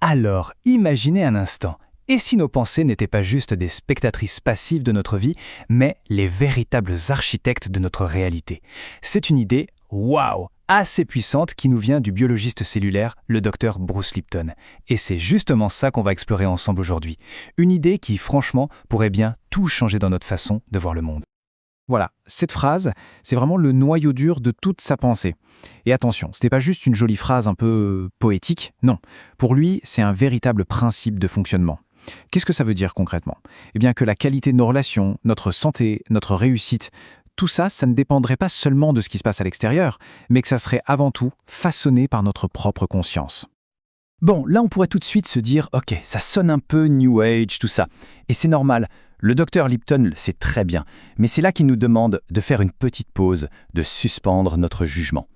Alors, imaginez un instant. Et si nos pensées n'étaient pas juste des spectatrices passives de notre vie, mais les véritables architectes de notre réalité? C'est une idée, waouh, assez puissante qui nous vient du biologiste cellulaire, le docteur Bruce Lipton. Et c'est justement ça qu'on va explorer ensemble aujourd'hui. Une idée qui, franchement, pourrait bien tout changer dans notre façon de voir le monde. Voilà, cette phrase, c'est vraiment le noyau dur de toute sa pensée. Et attention, ce n'est pas juste une jolie phrase un peu poétique, non. Pour lui, c'est un véritable principe de fonctionnement. Qu'est-ce que ça veut dire concrètement? Eh bien que la qualité de nos relations, notre santé, notre réussite, tout ça, ça ne dépendrait pas seulement de ce qui se passe à l'extérieur, mais que ça serait avant tout façonné par notre propre conscience. Bon, là on pourrait tout de suite se dire, ok, ça sonne un peu New Age, tout ça. Et c'est normal, le docteur Lipton le sait très bien, mais c'est là qu'il nous demande de faire une petite pause, de suspendre notre jugement.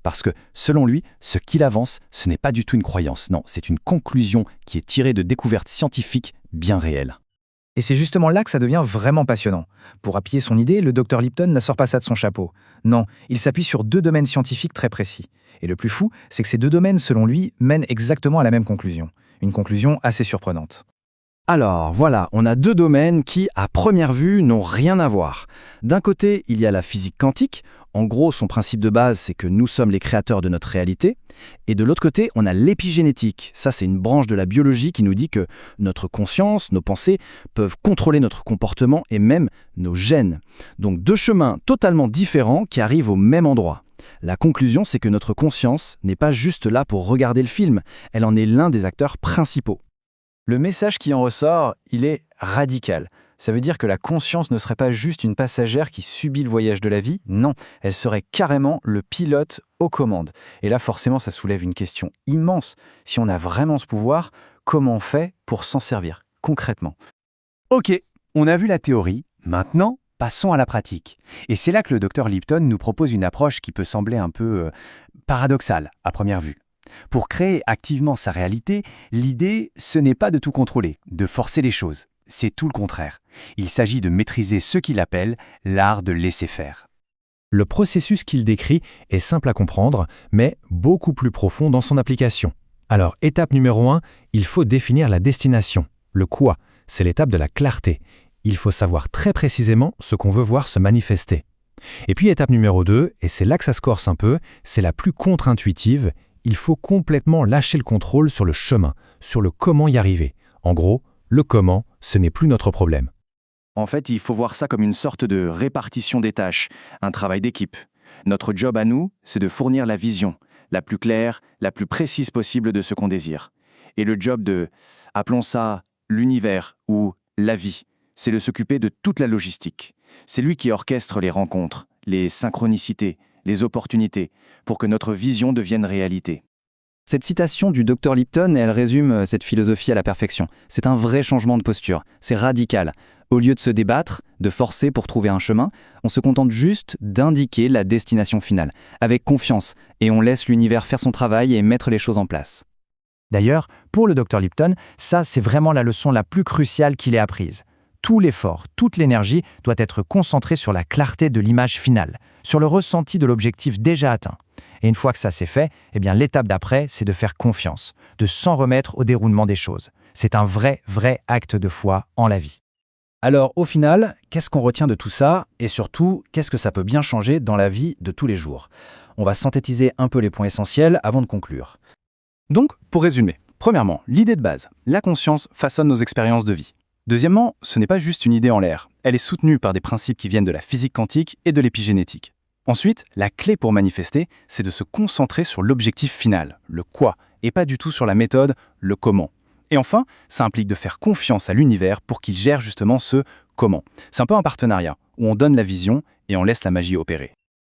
Parce que, selon lui, ce qu'il avance, ce n'est pas du tout une croyance, non, c'est une conclusion qui est tirée de découvertes scientifiques bien réelles. Et c'est justement là que ça devient vraiment passionnant. Pour appuyer son idée, le Dr Lipton ne sort pas ça de son chapeau. Non, il s'appuie sur 2 domaines scientifiques très précis. Et le plus fou, c'est que ces 2 domaines, selon lui, mènent exactement à la même conclusion. Une conclusion assez surprenante. Alors voilà, on a 2 domaines qui, à première vue, n'ont rien à voir. D'un côté, il y a la physique quantique. En gros, son principe de base, c'est que nous sommes les créateurs de notre réalité. Et de l'autre côté, on a l'épigénétique. Ça, c'est une branche de la biologie qui nous dit que notre conscience, nos pensées, peuvent contrôler notre comportement et même nos gènes. Donc 2 chemins totalement différents qui arrivent au même endroit. La conclusion, c'est que notre conscience n'est pas juste là pour regarder le film, elle en est l'un des acteurs principaux. Le message qui en ressort, il est radical. Ça veut dire que la conscience ne serait pas juste une passagère qui subit le voyage de la vie, non, elle serait carrément le pilote aux commandes. Et là, forcément, ça soulève une question immense. Si on a vraiment ce pouvoir, comment on fait pour s'en servir, concrètement? Ok, on a vu la théorie, maintenant, passons à la pratique. Et c'est là que le docteur Lipton nous propose une approche qui peut sembler un peu paradoxale à première vue. Pour créer activement sa réalité, l'idée, ce n'est pas de tout contrôler, de forcer les choses. C'est tout le contraire. Il s'agit de maîtriser ce qu'il appelle l'art de laisser faire. Le processus qu'il décrit est simple à comprendre, mais beaucoup plus profond dans son application. Alors, étape numéro 1, il faut définir la destination. Le quoi, c'est l'étape de la clarté. Il faut savoir très précisément ce qu'on veut voir se manifester. Et puis étape numéro 2, et c'est là que ça se corse un peu, c'est la plus contre-intuitive. Il faut complètement lâcher le contrôle sur le chemin, sur le comment y arriver. En gros, le comment, ce n'est plus notre problème. En fait, il faut voir ça comme une sorte de répartition des tâches, un travail d'équipe. Notre job à nous, c'est de fournir la vision, la plus claire, la plus précise possible de ce qu'on désire. Et le job de, appelons ça l'univers ou la vie, c'est de s'occuper de toute la logistique. C'est lui qui orchestre les rencontres, les synchronicités, les opportunités, pour que notre vision devienne réalité. Cette citation du Dr Lipton, elle résume cette philosophie à la perfection. C'est un vrai changement de posture, c'est radical. Au lieu de se débattre, de forcer pour trouver un chemin, on se contente juste d'indiquer la destination finale, avec confiance, et on laisse l'univers faire son travail et mettre les choses en place. D'ailleurs, pour le Dr Lipton, ça c'est vraiment la leçon la plus cruciale qu'il ait apprise. Tout l'effort, toute l'énergie doit être concentrée sur la clarté de l'image finale, sur le ressenti de l'objectif déjà atteint. Et une fois que ça c'est fait, eh bien l'étape d'après, c'est de faire confiance, de s'en remettre au déroulement des choses. C'est un vrai acte de foi en la vie. Alors au final, qu'est-ce qu'on retient de tout ça? Et surtout, qu'est-ce que ça peut bien changer dans la vie de tous les jours? On va synthétiser un peu les points essentiels avant de conclure. Donc, pour résumer, premièrement, l'idée de base, la conscience façonne nos expériences de vie. Deuxièmement, ce n'est pas juste une idée en l'air, elle est soutenue par des principes qui viennent de la physique quantique et de l'épigénétique. Ensuite, la clé pour manifester, c'est de se concentrer sur l'objectif final, le quoi, et pas du tout sur la méthode, le comment. Et enfin, ça implique de faire confiance à l'univers pour qu'il gère justement ce comment. C'est un peu un partenariat, où on donne la vision et on laisse la magie opérer.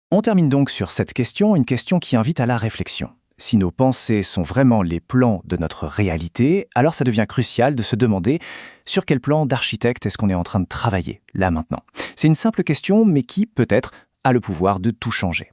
On termine donc sur cette question, une question qui invite à la réflexion. Si nos pensées sont vraiment les plans de notre réalité, alors ça devient crucial de se demander sur quel plan d'architecte est-ce qu'on est en train de travailler, là maintenant. C'est une simple question, mais qui, peut-être, a le pouvoir de tout changer.